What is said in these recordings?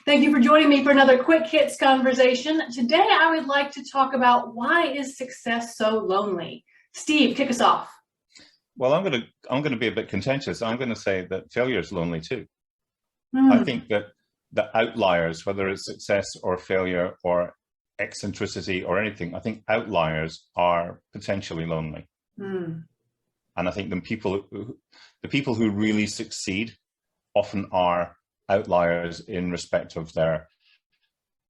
Thank you for joining me for another quick hits conversation. Today, I would like to talk about why is success so lonely? Steve, kick us off. Well, I'm gonna be a bit contentious. I'm going to say that failure is lonely too. I think that the outliers, whether it's success or failure or eccentricity or anything, I think outliers are potentially lonely. And I think the people who really succeed often are outliers in respect of their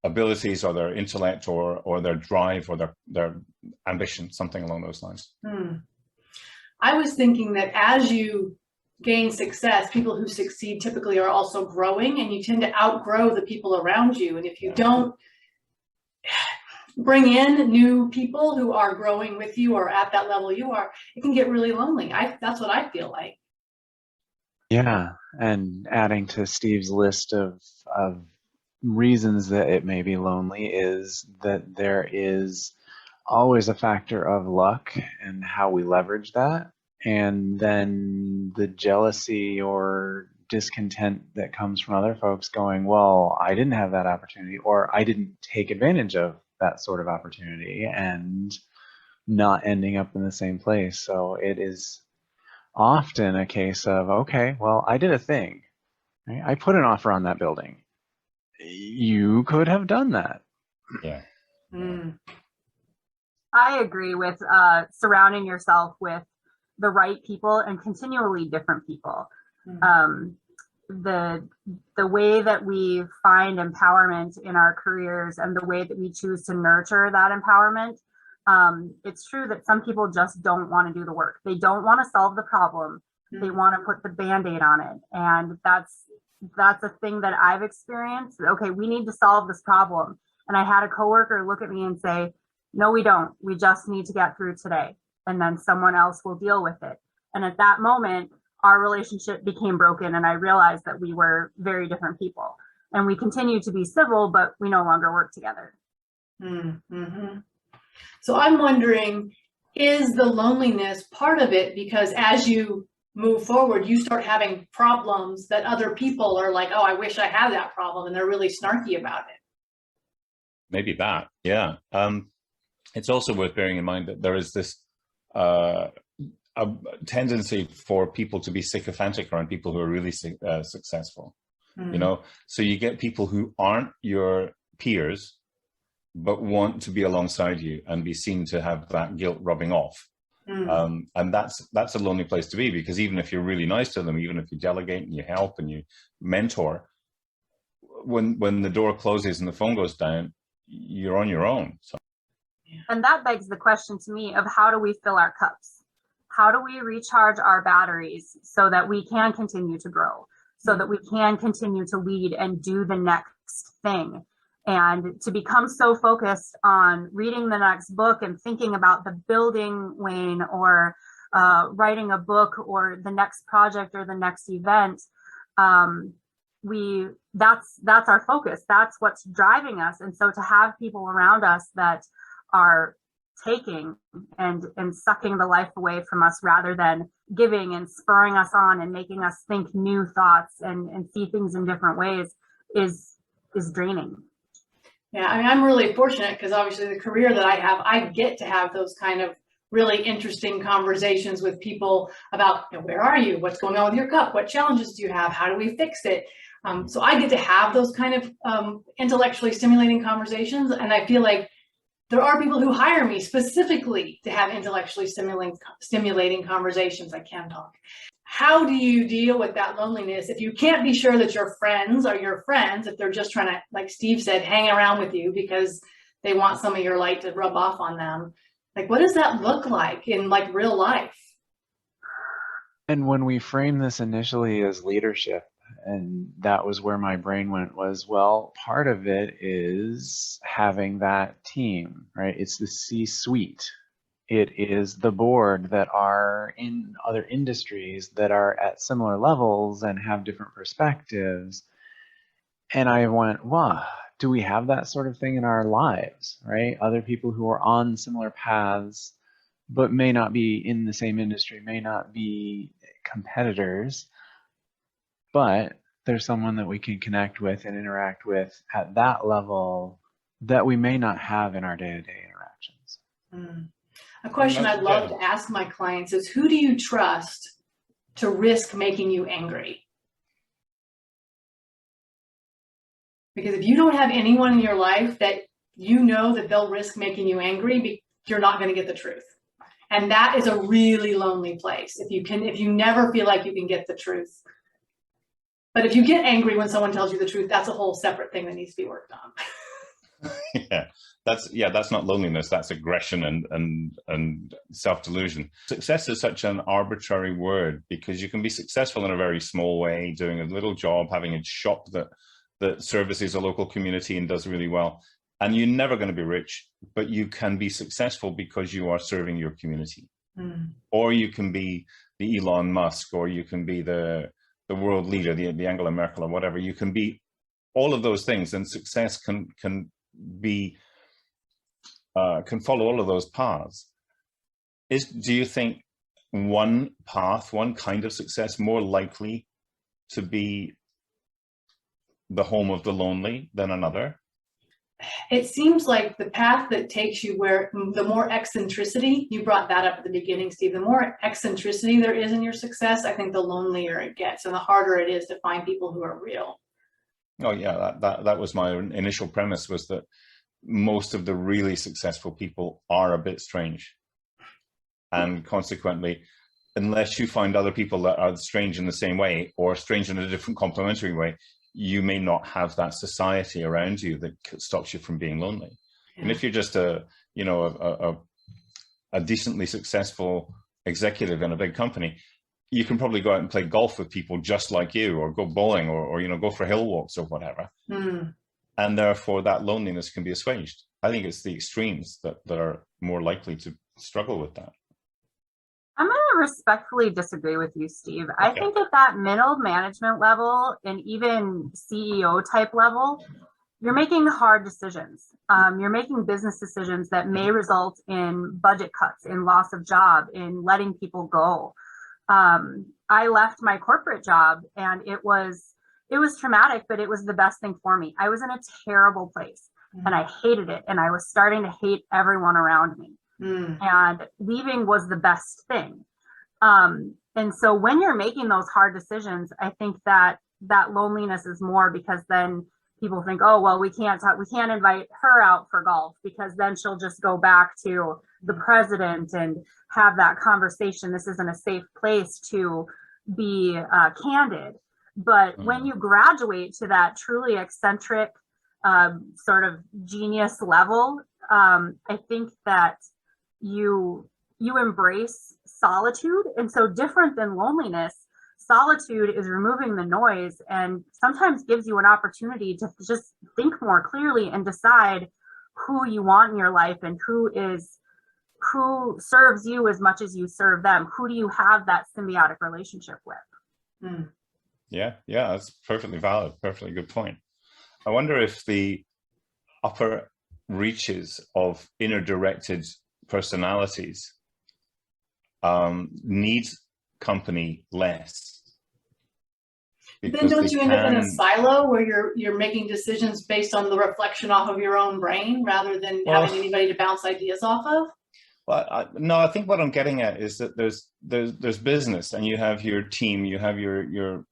abilities or their intellect or their drive or their ambition, something along those lines. I was thinking that as you gain success, people who succeed typically are also growing, and you tend to outgrow the people around you. And if you don't bring in new people who are growing with you or at that level you are, it can get really lonely. That's what I feel like. Yeah, and adding to Steve's list of reasons that it may be lonely is that there is always a factor of luck and how we leverage that, and then the jealousy or discontent that comes from other folks going, well, I didn't have that opportunity, or I didn't take advantage of that sort of opportunity, and not ending up in the same place. So it is often a case of, okay, well, I did a thing, right? I put an offer on that building. You could have done that. Yeah. I agree with surrounding yourself with the right people and continually different people. The way that we find empowerment in our careers and the way that we choose to nurture that empowerment, it's true that some people just don't want to do the work. They don't want to solve the problem. They want to put the Band-Aid on it. And that's a thing that I've experienced. Okay, we need to solve this problem. And I had a coworker look at me and say, no, we don't. We just need to get through today. And then someone else will deal with it. And at that moment, our relationship became broken. And I realized that we were very different people. And we continue to be civil, but we no longer work together. So I'm wondering, is the loneliness part of it? Because as you move forward, you start having problems that other people are like, oh, I wish I had that problem. And they're really snarky about it. Maybe that, yeah. It's also worth bearing in mind that there is this a tendency for people to be sycophantic around people who are really successful. You know, so you get people who aren't your peers, but want to be alongside you and be seen to have that guilt rubbing off. And that's a lonely place to be, because even if you're really nice to them, even if you delegate and you help and you mentor, when the door closes and the phone goes down, you're on your own. So. And that begs the question to me of how do we fill our cups? How do we recharge our batteries so that we can continue to grow, so that we can continue to lead and do the next thing? And to become so focused on reading the next book and thinking about the building lane or writing a book or the next project or the next event, that's our focus. That's what's driving us. And so to have people around us that are taking and sucking the life away from us rather than giving and spurring us on and making us think new thoughts and see things in different ways is draining. Yeah, I mean, I'm really fortunate because obviously the career that I have, I get to have those kind of really interesting conversations with people about, you know, where are you? What's going on with your cup? What challenges do you have? How do we fix it? So I get to have those kind of intellectually stimulating conversations. And I feel like there are people who hire me specifically to have intellectually stimulating conversations. I can talk. How do you deal with that loneliness if you can't be sure that your friends are your friends, if they're just trying to, like Steve said, hang around with you because they want some of your light to rub off on them? Like, what does that look like in like real life? And when we frame this initially as leadership, and that was where my brain went, was, well, part of it is having that team, right? It's the C-suite. It is the board that are in other industries that are at similar levels and have different perspectives. And I went, wow, do we have that sort of thing in our lives, right? Other people who are on similar paths, but may not be in the same industry, may not be competitors, but there's someone that we can connect with and interact with at that level that we may not have in our day-to-day interactions. A question I'd love to ask my clients is, who do you trust to risk making you angry? Because if you don't have anyone in your life that you know that they'll risk making you angry, you're not going to get the truth. And that is a really lonely place. If you never feel like you can get the truth. But if you get angry when someone tells you the truth, that's a whole separate thing that needs to be worked on. That's not loneliness. That's aggression and self-delusion. Success is such an arbitrary word, because you can be successful in a very small way, doing a little job, having a shop that services a local community and does really well. And you're never going to be rich, but you can be successful because you are serving your community. Or you can be the Elon Musk, or you can be the world leader, the Angela Merkel, or whatever. You can be all of those things, and success can follow all of those paths. Do you think one path, one kind of success, more likely to be the home of the lonely than another? It seems like the path that takes you where the more eccentricity, you brought that up at the beginning, Steve, the more eccentricity there is in your success, I think the lonelier it gets and the harder it is to find people who are real. Oh yeah, that was my initial premise, was that most of the really successful people are a bit strange. And consequently, unless you find other people that are strange in the same way, or strange in a different complementary way, you may not have that society around you that stops you from being lonely. Yeah. And if you're just a decently successful executive in a big company, you can probably go out and play golf with people just like you, or go bowling, or go for hill walks or whatever. And therefore that loneliness can be assuaged. I think it's the extremes that are more likely to struggle with that. I'm going to respectfully disagree with you, Steve. I think at that middle management level and even CEO type level, you're making hard decisions. You're making business decisions that may result in budget cuts, in loss of job, in letting people go. I left my corporate job, and it was traumatic, but it was the best thing for me. I was in a terrible place and I hated it. And I was starting to hate everyone around me. And leaving was the best thing. And so when you're making those hard decisions, I think that loneliness is more, because then people think, oh, well, we can't invite her out for golf, because then she'll just go back to the president and have that conversation. This isn't a safe place to be candid. But when you graduate to that truly eccentric sort of genius level, I think that you embrace solitude. And so different than loneliness, solitude is removing the noise, and sometimes gives you an opportunity to just think more clearly and decide who you want in your life, and who serves you as much as you serve them. Who do you have that symbiotic relationship with? Yeah, that's perfectly valid, perfectly good point. I wonder if the upper reaches of inner directed personalities need company less. Then don't you end up in a silo where you're making decisions based on the reflection off of your own brain, rather than having anybody to bounce ideas off of? Well, no, I think what I'm getting at is that there's business, and you have your team, you have your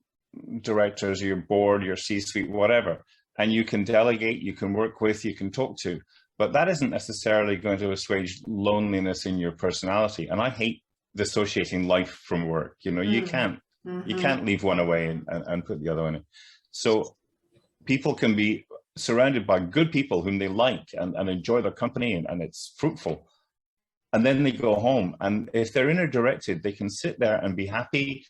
directors, your board, your C-suite, whatever, and you can delegate, you can work with, you can talk to, but that isn't necessarily going to assuage loneliness in your personality. And I hate dissociating life from work. You can't leave one away and put the other one in. So people can be surrounded by good people whom they like and enjoy their company, and it's fruitful. And then they go home, and if they're inner directed, they can sit there and be happy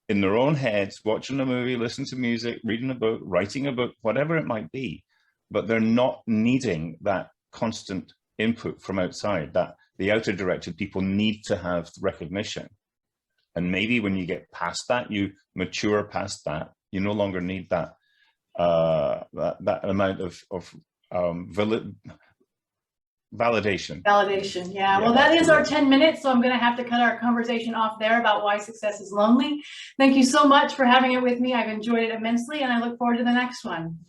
in their own heads, watching a movie, listening to music, reading a book, writing a book, whatever it might be. But they're not needing that constant input from outside. That the outer directed people need to have recognition. And maybe when you get past that, you mature past that, you no longer need that that amount of validation. Validation, yeah. Well, that is our 10 minutes, so I'm going to have to cut our conversation off there about why success is lonely. Thank you so much for having it with me. I've enjoyed it immensely, and I look forward to the next one.